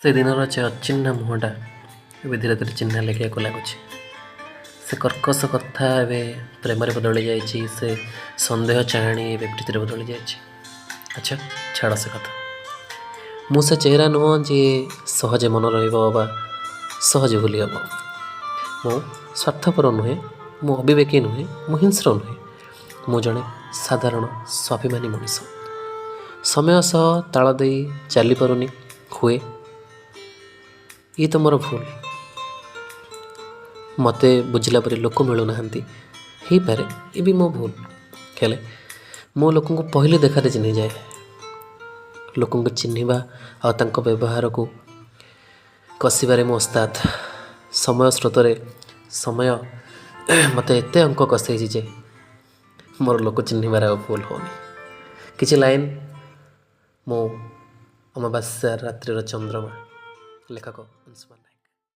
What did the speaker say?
से दिनर अचिन्ह मुहँटा ए धीरे धीरे चिन्ह लेखिया लगुच से कर्कश कथा ए प्रेम बदली जाइए से सन्देह चाणी ए प्रीति बदली जाइए। अच्छा छाड़ से कथा मु से चेहरा नुह जी सहजे मन रहा सहजे भूली हम मु स्वार्थपर नुहे मु अविवेकी नुहे मु हिंस्र नुहे मु जड़े साधारण स्वाभिमानी मनीष समय सह ताल दे चली पारुनी हुए ये तो मोर भूल मते बुझला पर लोक मिलूना हो पारे ये भी मो भूल खेले मो लोक पहले देखारे चिन्ह जाए लोक चिन्हवा आ व्यवहार को कषिबारे मो उस्ताद समय स्रोत समय मत एत अंक कषे जे मोर लोक चिन्हबार भूल होनी किसी लाइन मो अमावास्या रात्रि चंद्रमा लेखक अंशुमान।